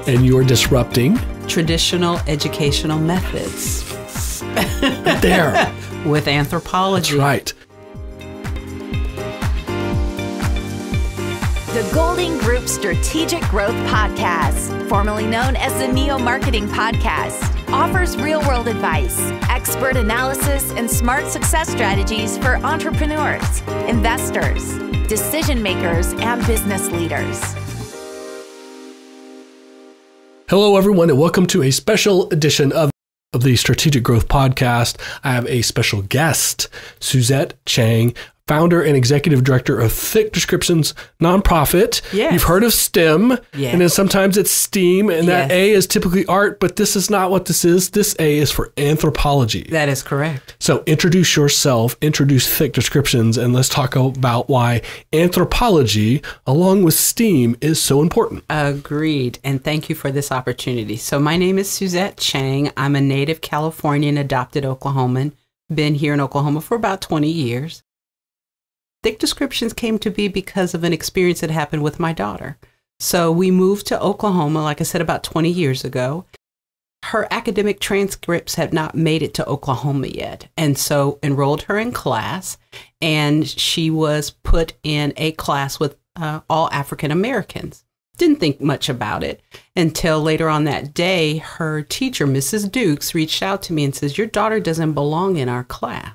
And you're disrupting traditional educational methods. There. With anthropology. That's right. The Golding Group Strategic Growth Podcast, formerly known as the Neo Marketing Podcast, offers real-world advice, expert analysis, and smart success strategies for entrepreneurs, investors, decision makers, and business leaders. Hello, everyone, and welcome to a special edition of the Strategic Growth Podcast. I have a special guest, Suzette Chang, founder and executive director of Thick Descriptions nonprofit. Yes. You've heard of STEAM, yes. And then sometimes it's STEAM, and that yes. A is typically art, but this is not what this is. This A is for anthropology. That is correct. So introduce yourself, introduce Thick Descriptions, and let's talk about why anthropology, along with STEAM, is so important. Agreed, and thank you for this opportunity. So my name is Suzette Chang. I'm a native Californian, adopted Oklahoman. Been here in Oklahoma for about 20 years. Thick Descriptions came to be because of an experience that happened with my daughter. So we moved to Oklahoma, like I said, about 20 years ago. Her academic transcripts had not made it to Oklahoma yet. And so enrolled her in class, and she was put in a class with all African Americans. Didn't think much about it until later on that day, her teacher, Mrs. Dukes, reached out to me and says, "Your daughter doesn't belong in our class."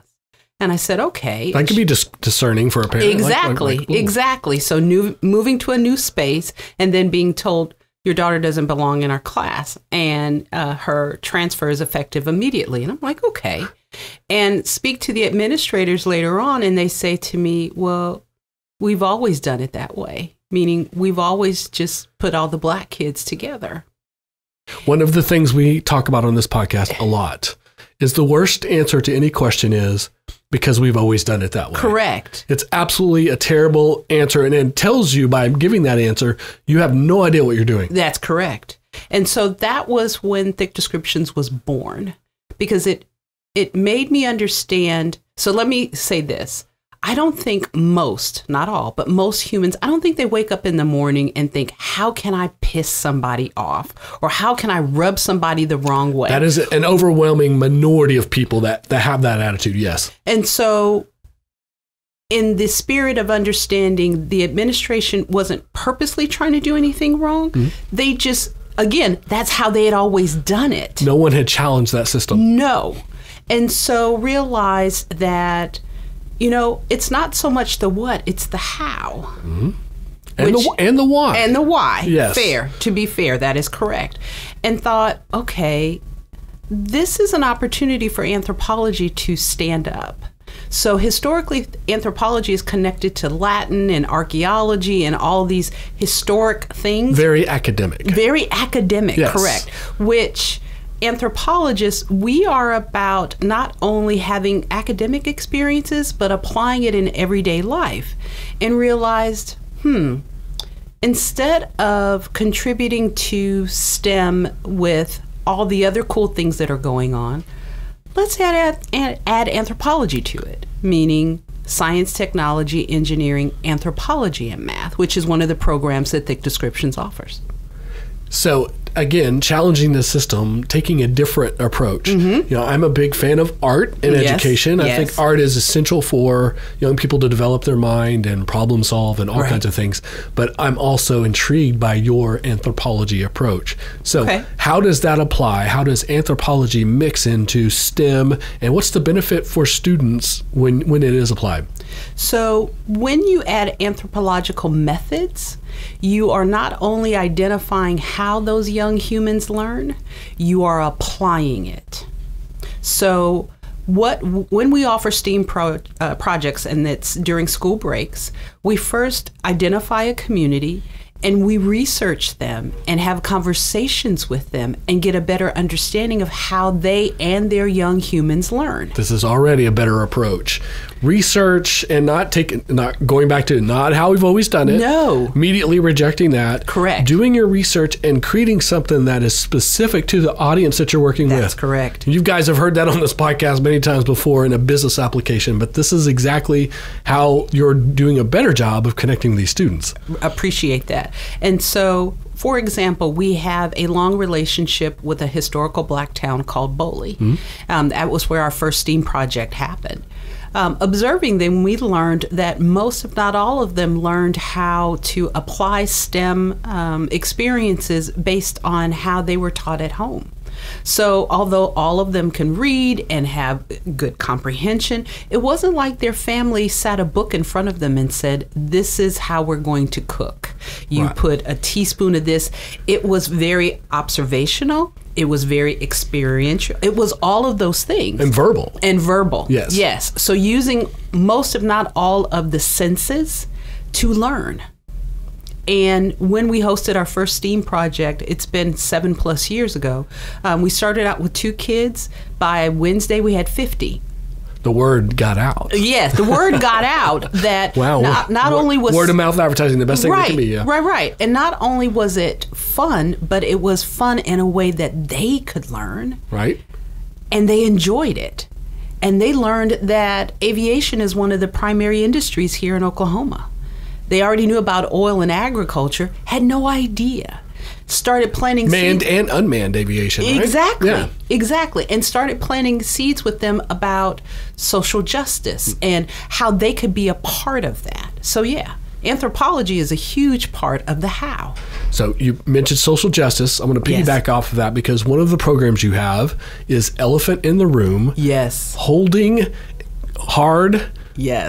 And I said, okay. That can be discerning for a parent. Exactly, exactly. So moving to a new space and then being told your daughter doesn't belong in our class and her transfer is effective immediately. And I'm like, okay. And speak to the administrators later on, and they say to me, well, we've always done it that way, meaning we've always just put all the Black kids together. One of the things we talk about on this podcast a lot is the worst answer to any question is, because we've always done it that way. Correct. It's absolutely a terrible answer, and it tells you by giving that answer, you have no idea what you're doing. That's correct. And so that was when Thick Descriptions was born, because it made me understand. So let me say this. I don't think most, not all, but most humans, I don't think they wake up in the morning and think, how can I piss somebody off? Or how can I rub somebody the wrong way? That is an overwhelming minority of people that have that attitude, yes. And so in the spirit of understanding, the administration wasn't purposely trying to do anything wrong. Mm-hmm. They just, again, that's how they had always done it. No one had challenged that system. No. And so realized that, you know, it's not so much the what, it's the how. Mm-hmm. And the why. And the why. Yes. Fair. To be fair, that is correct. And thought, okay, this is an opportunity for anthropology to stand up. So historically, anthropology is connected to Latin and archaeology and all these historic things. Very academic. Very academic, yes. Correct. Which anthropologists, we are about not only having academic experiences, but applying it in everyday life, and realized, instead of contributing to STEM with all the other cool things that are going on, let's add anthropology to it, meaning science, technology, engineering, anthropology, and math, which is one of the programs that Thick Descriptions offers. So again, challenging the system, taking a different approach. Mm-hmm. You know, I'm a big fan of art and education. I think art is essential for young people to develop their mind and problem solve and all kinds of things. But I'm also intrigued by your anthropology approach. So how does that apply? How does anthropology mix into STEM? And what's the benefit for students when it is applied? So when you add anthropological methods, you are not only identifying how those young humans learn, you are applying it. So when we offer STEAM projects, and it's during school breaks, we first identify a community and we research them and have conversations with them and get a better understanding of how they and their young humans learn. This is already a better approach. Research and not going back to not how we've always done it. No. Immediately rejecting that. Correct. Doing your research and creating something that is specific to the audience that you're working with. That's correct. You guys have heard that on this podcast many times before in a business application, but this is exactly how you're doing a better job of connecting these students. Appreciate that. that. And so, for example, we have a long relationship with a historical black town called Boley. That was where our first STEAM project happened. Observing them, we learned that most, if not all of them, learned how to apply STEM experiences based on how they were taught at home. So although all of them can read and have good comprehension, it wasn't like their family sat a book in front of them and said, this is how we're going to cook. You put a teaspoon of this. It was very observational. It was very experiential. It was all of those things. And verbal. Yes. Yes. So using most, if not all, of the senses to learn. And when we hosted our first STEAM project, it's been 7+ years ago, we started out with 2 kids. By Wednesday, we had 50. The word got out. Yes, the word got out that not only was... Word of mouth advertising, the best thing it can be. Yeah. Right. And not only was it fun, but it was fun in a way that they could learn. Right. And they enjoyed it. And they learned that aviation is one of the primary industries here in Oklahoma. They already knew about oil and agriculture, had no idea. Started planting manned seeds. and unmanned aviation, right? Exactly. And started planting seeds with them about social justice and how they could be a part of that. So anthropology is a huge part of the how. So you mentioned social justice. I'm going to piggyback off of that because one of the programs you have is Elephant in the Room. Yes. Holding hard,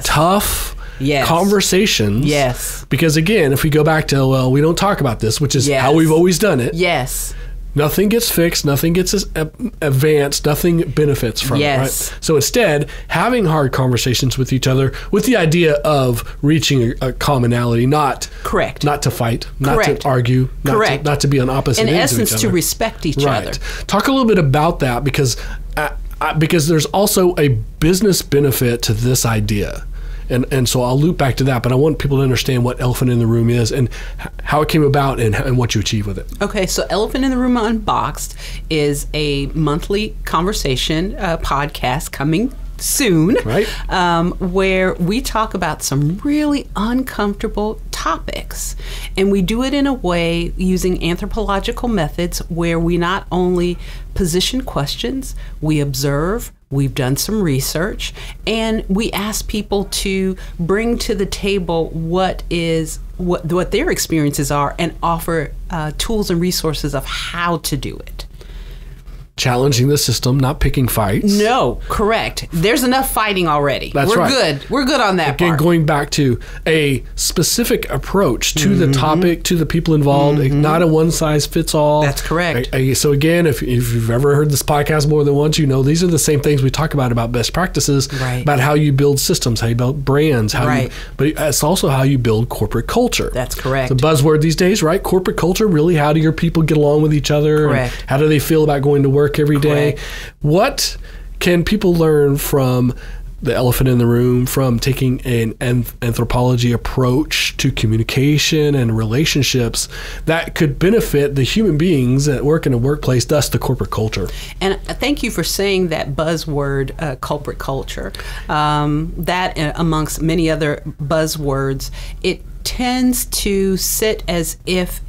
tough conversations. Yes. Because again, if we go back to, well, we don't talk about this, which is how we've always done it. Yes. Nothing gets fixed, nothing gets advanced, nothing benefits from it, right? So instead, having hard conversations with each other with the idea of reaching a commonality, not to fight, not to argue, not to be on opposite ends of each other. In essence, to respect each other. Talk a little bit about that because there's also a business benefit to this idea. And so I'll loop back to that, but I want people to understand what Elephant in the Room is and how it came about and what you achieve with it. Okay, so Elephant in the Room Unboxed is a monthly conversation podcast coming soon, where we talk about some really uncomfortable topics. And we do it in a way using anthropological methods where we not only position questions, we observe, we've done some research, and we ask people to bring to the table what their experiences are and offer tools and resources of how to do it. Challenging the system, not picking fights. No, correct. There's enough fighting already. That's right. Good. We're good on that part. Going back to a specific approach to the topic, to the people involved, not a one-size-fits-all. That's correct. So again, if you've ever heard this podcast more than once, you know these are the same things we talk about best practices, about how you build systems, how you build brands, but it's also how you build corporate culture. That's correct. It's a buzzword these days, right? Corporate culture, really, how do your people get along with each other? Correct. And how do they feel about going to work every day? What can people learn from the Elephant in the Room, from taking an anthropology approach to communication and relationships that could benefit the human beings that work in a workplace, thus the corporate culture? And thank you for saying that buzzword, corporate culture. That, amongst many other buzzwords, it tends to sit as if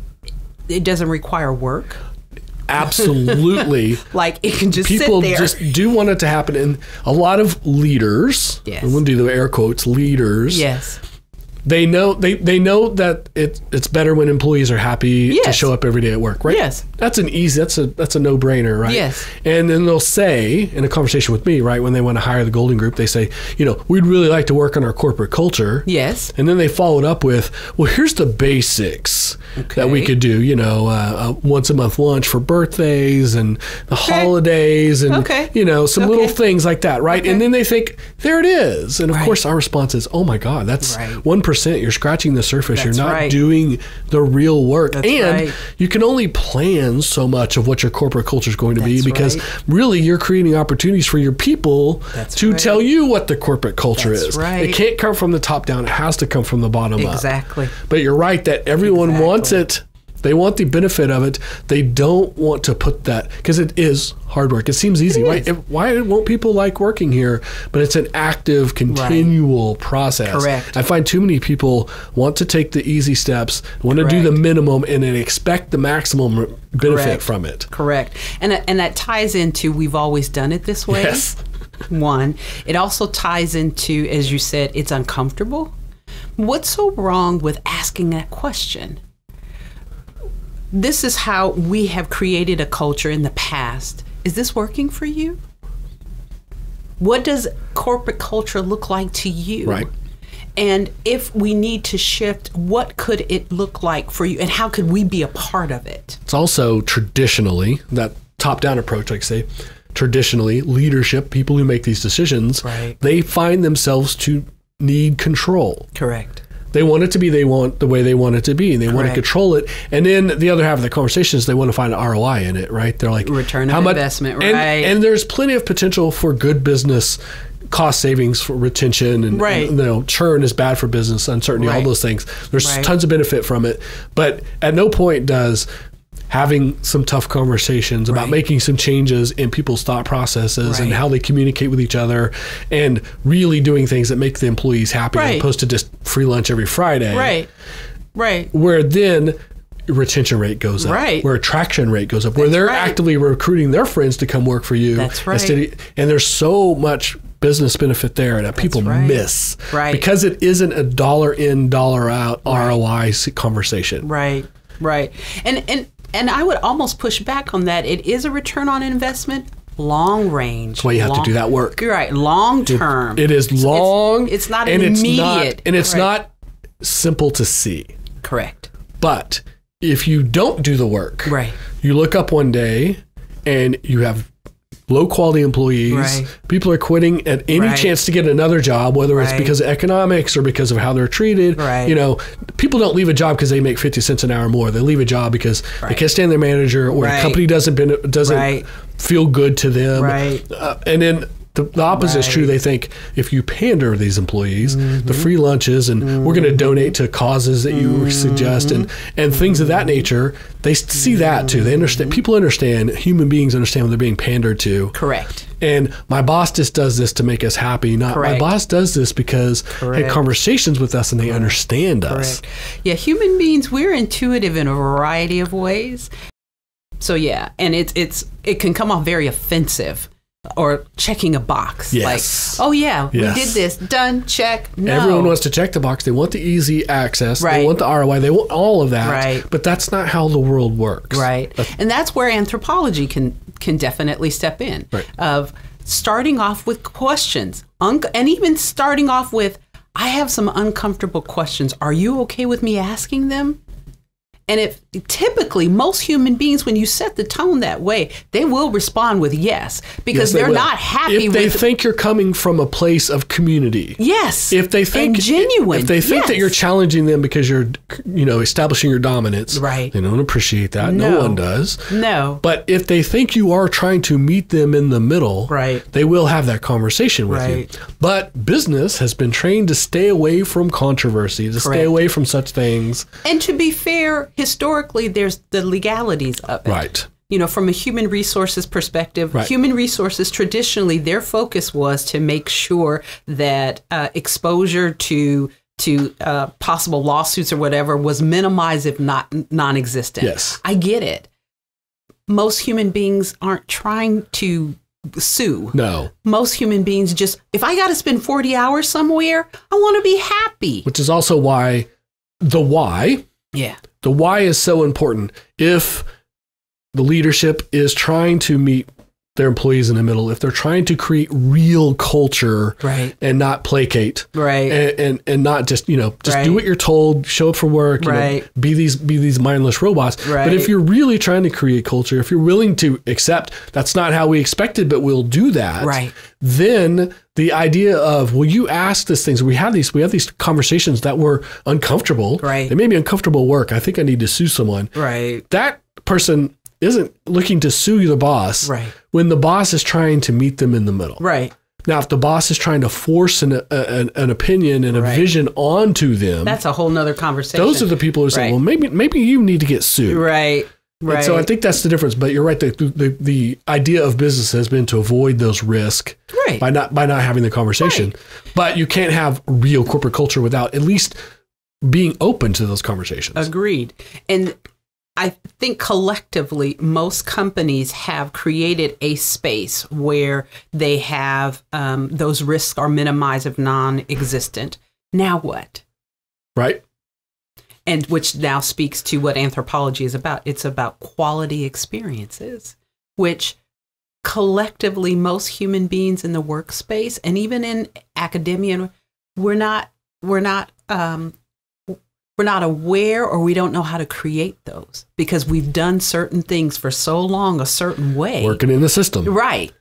it doesn't require work. Absolutely. Like it can just people sit there. Just do want it to happen. And a lot of leaders, I'm going to do the air quotes, leaders. Yes. They know that it's better when employees are happy to show up every day at work, right? Yes. That's a no-brainer, right? Yes. And then they'll say, in a conversation with me, right, when they want to hire the Golden Group, they say, we'd really like to work on our corporate culture. Yes. And then they follow it up with, well, here's the basics that we could do, once a month lunch for birthdays and the holidays and, some little things like that, right? And then they think, there it is. And of course, our response is, oh my God, that's 1%. You're scratching the surface. You're not doing the real work. You can only plan so much of what your corporate culture is going to be because really you're creating opportunities for your people to tell you what the corporate culture is. It can't come from the top down. It has to come from the bottom up. Exactly. But you're right that everyone wants it They want the benefit of it. They don't want to put that, because it is hard work. It seems easy. Why won't people like working here? But it's an active, continual process. Correct. I find too many people want to take the easy steps, want to do the minimum, and then expect the maximum benefit from it. Correct. And that ties into, we've always done it this way. Yes. One, it also ties into, as you said, it's uncomfortable. What's so wrong with asking that question? This is how we have created a culture in the past. Is this working for you? What does corporate culture look like to you? Right. And if we need to shift, what could it look like for you? And how could we be a part of it? It's also traditionally, that top-down approach, like I say, traditionally, leadership, people who make these decisions, they find themselves to need control. Correct. They want it to be the way they want it to be, and they want to control it. And then the other half of the conversation is they want to find an ROI in it, right? They're like, return of investment, and there's plenty of potential for good business, cost savings for retention, and churn is bad for business, uncertainty, all those things. There's tons of benefit from it. But at no point does having some tough conversations about making some changes in people's thought processes and how they communicate with each other, and really doing things that make the employees happy, as opposed to just free lunch every Friday. Where then retention rate goes up, where attraction rate goes up, where they're actively recruiting their friends to come work for you. That's right. And there's so much business benefit there that people miss because it isn't a dollar in, dollar out ROI conversation. Right. And I would almost push back on that. It is a return on investment, long range. That's why you have to do that work. You're right, long term. It is long. It's not immediate. It's not simple to see. Correct. But if you don't do the work, you look up one day and you have low quality employees, people are quitting at any chance to get another job, whether it's because of economics or because of how they're treated. You know, people don't leave a job because they make 50 cents an hour more. They leave a job because they can't stand their manager, or the company doesn't feel good to them. And then the opposite is true. They think if you pander these employees, the free lunches, and we're going to donate to causes that you suggest, and things of that nature, they see that too. They understand. People understand. Human beings understand when they're being pandered to. Correct. And my boss just does this to make us happy. Not my boss does this because had conversations with us and they understand us. Yeah, human beings, we're intuitive in a variety of ways. So and it can come off very offensive. Or checking a box. Yes. Like, oh yeah, we did this. Done. Check. No. Everyone wants to check the box. They want the easy access. They want the ROI. They want all of that. But that's not how the world works. And that's where anthropology can definitely step in. Of starting off with questions. And even starting off with, I have some uncomfortable questions. Are you okay with me asking them? And if typically most human beings, when you set the tone that way, they will respond with yes, because they're not happy if they think you're coming from a place of community. Yes. If they think genuine. If they think that you're challenging them because you're, establishing your dominance. They don't appreciate that. No one does. No. But if they think you are trying to meet them in the middle, they will have that conversation with you. But business has been trained to stay away from controversy, to stay away from such things. And to be fair, historically, there's the legalities of it. From a human resources perspective, human resources, traditionally, their focus was to make sure that exposure to possible lawsuits or whatever was minimized, if not non-existent. Yes. I get it. Most human beings aren't trying to sue. No. Most human beings just, if I got to spend 40 hours somewhere, I want to be happy. Which is also why the why is so important. If the leadership is trying to meet their employees in the middle, if they're trying to create real culture and not placate and not just, just do what you're told, show up for work, be these mindless robots. But if you're really trying to create culture, if you're willing to accept that's not how we expected, but we'll do that, then the idea of, well, you asked this things, we have these conversations that were uncomfortable. They may be uncomfortable work. I think I need to sue someone. That person isn't looking to sue the boss when the boss is trying to meet them in the middle. Now, if the boss is trying to force an opinion and a vision onto them, that's a whole nother conversation. Those are the people who say, well, maybe you need to get sued. Right. And so I think that's the difference. But you're right. The idea of business has been to avoid those risks by not having the conversation. Right. But you can't have real corporate culture without at least being open to those conversations. Agreed. And I think collectively, most companies have created a space where they have those risks are minimized if non-existent. Now what? Right. And which now speaks to what anthropology is about. It's about quality experiences, which collectively most human beings in the workspace and even in academia, we're not aware, or we don't know how to create those because we've done certain things for so long a certain way. Working in the system. Right.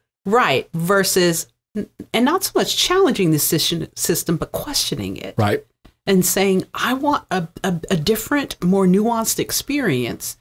Versus, and not so much challenging the system, but questioning it. Right. And saying, I want a different, more nuanced experience.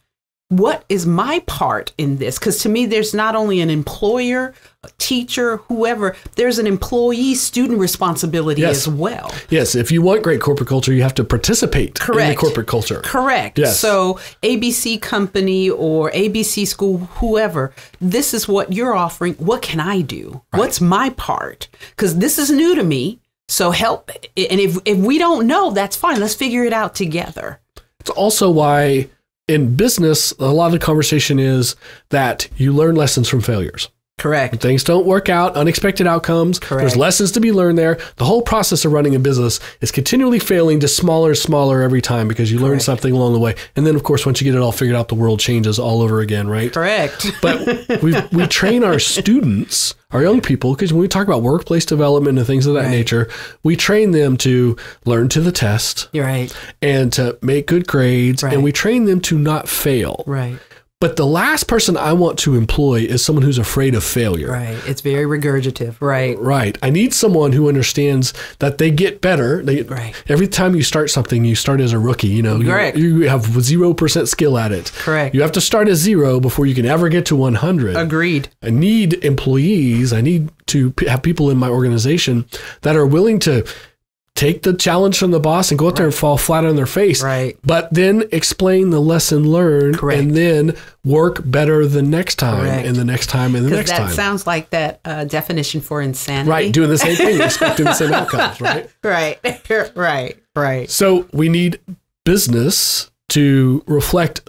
What is my part in this? Because to me, there's not only an employer, a teacher, whoever, there's an employee-student responsibility as well. Yes, if you want great corporate culture, you have to participate in the corporate culture. Correct. Yes. So ABC company or ABC school, whoever, this is what you're offering. What can I do? Right. What's my part? Because this is new to me. So help. And if we don't know, that's fine. Let's figure it out together. It's also why in business, a lot of the conversation is that you learn lessons from failures. Correct. When things don't work out, unexpected outcomes. Correct. There's lessons to be learned there. The whole process of running a business is continually failing to smaller and smaller every time because you learn something along the way. And then, of course, once you get it all figured out, the world changes all over again, right? Correct. But we train our students, our young people, because when we talk about workplace development and things of that nature, we train them to learn to the test. You're right. And to make good grades. Right. And we train them to not fail. Right. But the last person I want to employ is someone who's afraid of failure. Right. It's very regurgitative. Right. Right. I need someone who understands that they get better. Every time you start something, you start as a rookie. You know, you have 0% skill at it. Correct. You have to start at 0 before you can ever get to 100. Agreed. I need employees. I need to have people in my organization that are willing to take the challenge from the boss and go out there and fall flat on their face. Right. But then explain the lesson learned and then work better the next time and the next time and the next time. That sounds like that definition for insanity. Right. Doing the same thing, expecting the same outcomes, right? Right. So we need business to reflect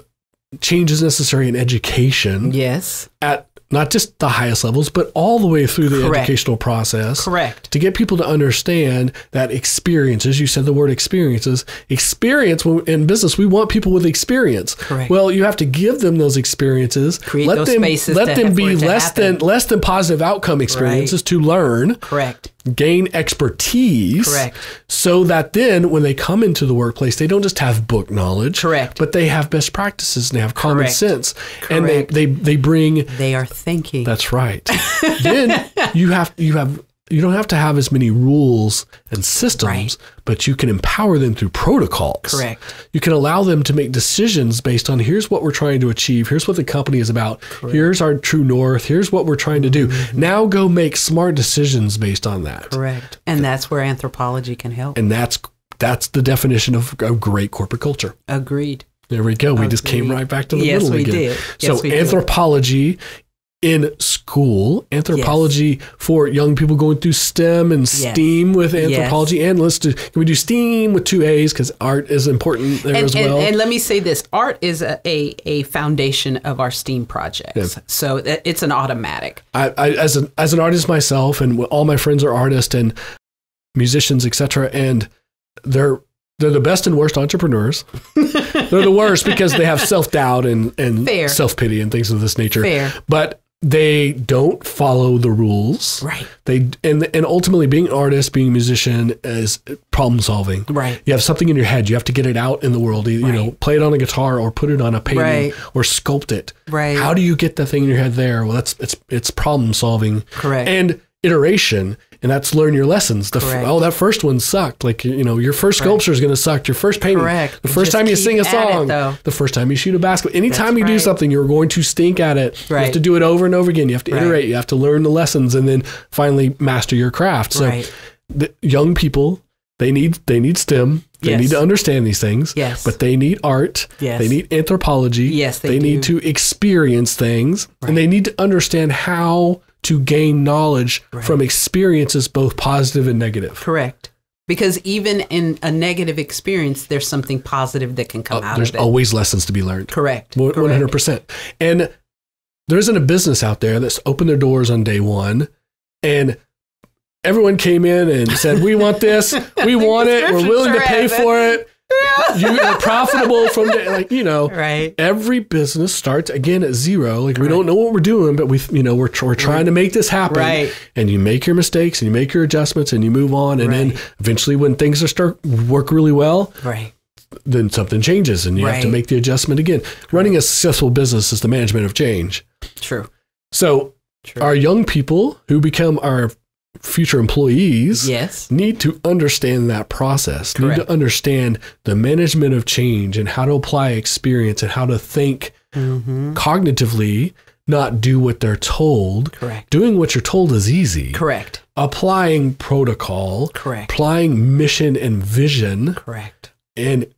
changes necessary in education. Yes. At not just the highest levels, but all the way through the educational process. Correct. To get people to understand that experiences, you said the word experiences, experience in business, we want people with experience. Correct. Well, you have to give them those experiences. Create those spaces. Let them be less than positive outcome experiences to learn. Correct. Gain expertise. Correct. So that then when they come into the workplace, they don't just have book knowledge. Correct. But they have best practices and they have common sense. Correct. And they bring... They are thinking. That's right. Then you don't have to have as many rules and systems, but you can empower them through protocols. Correct. You can allow them to make decisions based on here's what we're trying to achieve. Here's what the company is about. Correct. Here's our true north. Here's what we're trying to do. Mm-hmm. Now go make smart decisions based on that. Correct. And that's where anthropology can help. And that's the definition of a great corporate culture. Agreed. There we go. We just came right back to the middle again. Did. So anthropology in school, anthropology for young people going through STEM and STEAM with anthropology, and can we do STEAM with 2 A's because art is important there as well. And let me say this, art is a foundation of our STEAM projects. Yeah. So it's an automatic. I as an artist myself, and all my friends are artists and musicians, etc., and they're the best and worst entrepreneurs. They're the worst because they have self-doubt and self-pity and things of this nature. Fair. But they don't follow the rules. Right. And ultimately being an artist, being a musician is problem solving. Right. You have something in your head. You have to get it out in the world. You know, play it on a guitar or put it on a painting or sculpt it. Right. How do you get the thing in your head there? Well, it's problem solving. Correct. And iteration And that's learn your lessons. That first one sucked. Like, your first sculpture is going to suck. Your first painting. Correct. The first time you sing a song. The first time you shoot a basketball. Anytime you do something, you're going to stink at it. Right. You have to do it over and over again. You have to iterate. You have to learn the lessons and then finally master your craft. So the young people, they need STEM. They need to understand these things. Yes. But they need art. Yes. They need anthropology. Yes, they need to experience things. Right. And they need to understand how to gain knowledge from experiences, both positive and negative. Correct. Because even in a negative experience, there's something positive that can come out of it. There's always lessons to be learned. Correct. 100%. And there isn't a business out there that's opened their doors on day one and everyone came in and said, we want this, we want it, we're willing to pay for it. You are profitable from day, every business starts again at zero. Like we don't know what we're doing, but we're trying to make this happen. Right. And you make your mistakes and you make your adjustments and you move on. And then eventually when things work really well, then something changes and you have to make the adjustment again. Running a successful business is the management of change. True. So our young people who become our future employees need to understand that process, need to understand the management of change and how to apply experience and how to think cognitively, not do what they're told. Correct. Doing what you're told is easy. Correct. Applying protocol. Correct. Applying mission and vision. Correct. And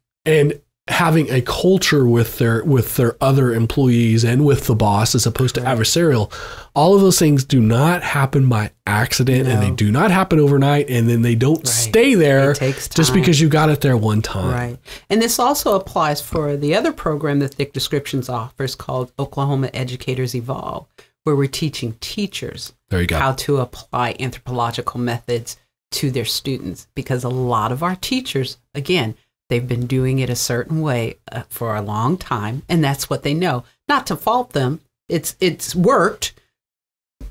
having a culture with their other employees and with the boss as opposed to adversarial. All of those things do not happen by accident and they do not happen overnight and then they don't stay there just because you got it there one time. Right. And this also applies for the other program that Thick Descriptions offers called Oklahoma Educators Evolve, where we're teaching teachers how to apply anthropological methods to their students, because a lot of our teachers, again, they've been doing it a certain way for a long time, and that's what they know. Not to fault them. It's worked,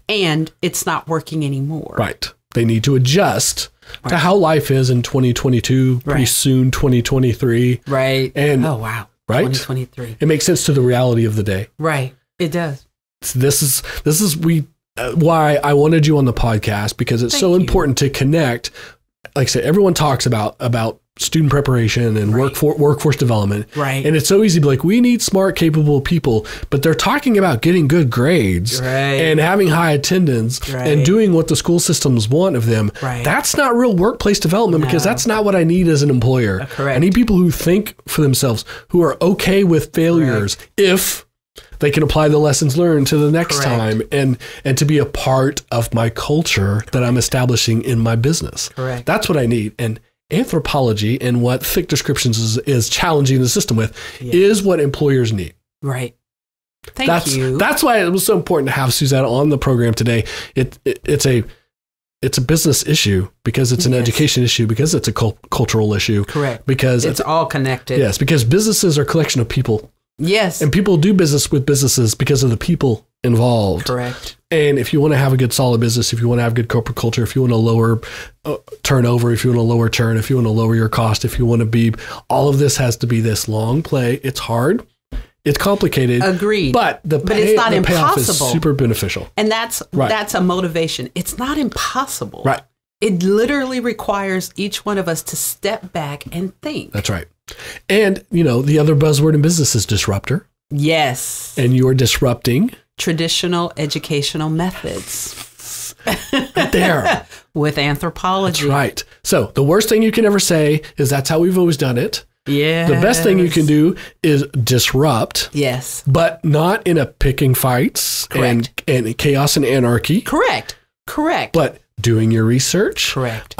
and it's not working anymore. Right. They need to adjust to how life is in 2022, pretty soon 2023. Right. And oh, wow. Right? 2023. It makes sense to the reality of the day. Right. It does. This is why I wanted you on the podcast, because it's so important to connect. Like I said, everyone talks about student preparation and workforce development. Right. And it's so easy to be like, we need smart, capable people, but they're talking about getting good grades and having high attendance and doing what the school systems want of them. Right. That's not real workplace development because that's not what I need as an employer. Correct. I need people who think for themselves, who are okay with failures if they can apply the lessons learned to the next time and to be a part of my culture that I'm establishing in my business. Correct. That's what I need. And anthropology and what Thick Descriptions is challenging the system with is what employers need. Right. Thank you. That's why it was so important to have Suzette on the program today. It's a business issue because it's an education issue, because it's a cultural issue. Correct. Because it's all connected. Yes, because businesses are a collection of people. Yes. And people do business with businesses because of the people involved. Correct. And if you want to have a good solid business, if you want to have good corporate culture, if you want to lower turnover, if you want to lower churn, if you want to lower your cost, if you want to be, all of this has to be this long play. It's hard. It's complicated. Agreed. But it's not impossible. Payoff is super beneficial. And that's a motivation. It's not impossible. Right. It literally requires each one of us to step back and think. That's right. And, the other buzzword in business is disruptor. Yes. And you are disrupting traditional educational methods. There. With anthropology. That's right. So the worst thing you can ever say is that's how we've always done it. Yeah. The best thing you can do is disrupt. Yes. But not in a picking fights and chaos and anarchy. Correct. But doing your research. Correct.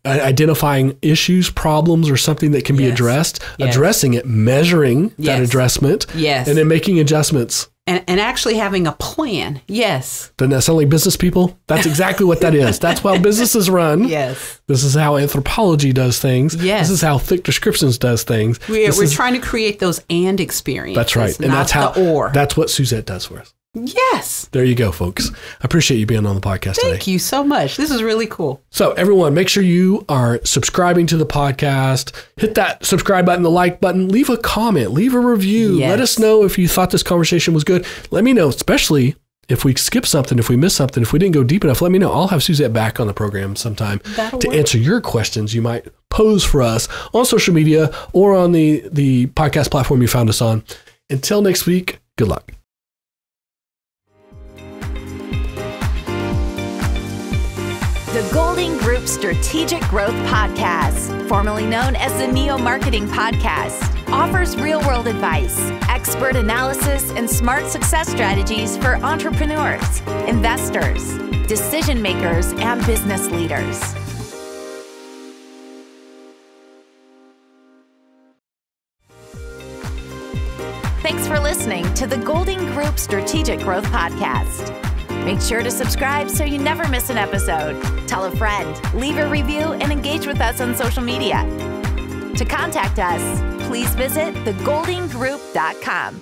Identifying issues, problems, or something that can be addressed, addressing it, measuring that addressment, and then making adjustments. And actually having a plan. Yes. Doesn't that sound like business people? That's exactly what that is. That's how businesses run. Yes. This is how anthropology does things. Yes. This is how Thick Descriptions does things. We're trying to create those and experiences. That's right. And that's what Suzette does for us. Yes. There you go, folks. I appreciate you being on the podcast today. Thank you so much. This is really cool. So everyone, make sure you are subscribing to the podcast. Hit that subscribe button, the like button. Leave a comment. Leave a review. Yes. Let us know if you thought this conversation was good. Let me know, especially if we skip something, if we miss something, if we didn't go deep enough, let me know. I'll have Suzette back on the program sometime to answer your questions you might pose for us on social media or on the podcast platform you found us on. Until next week, good luck. The Golding Group Strategic Growth Podcast, formerly known as the Neo Marketing Podcast, offers real-world advice, expert analysis, and smart success strategies for entrepreneurs, investors, decision makers, and business leaders. Thanks for listening to the Golding Group Strategic Growth Podcast. Make sure to subscribe so you never miss an episode. Tell a friend, leave a review, and engage with us on social media. To contact us, please visit thegoldinggroup.com.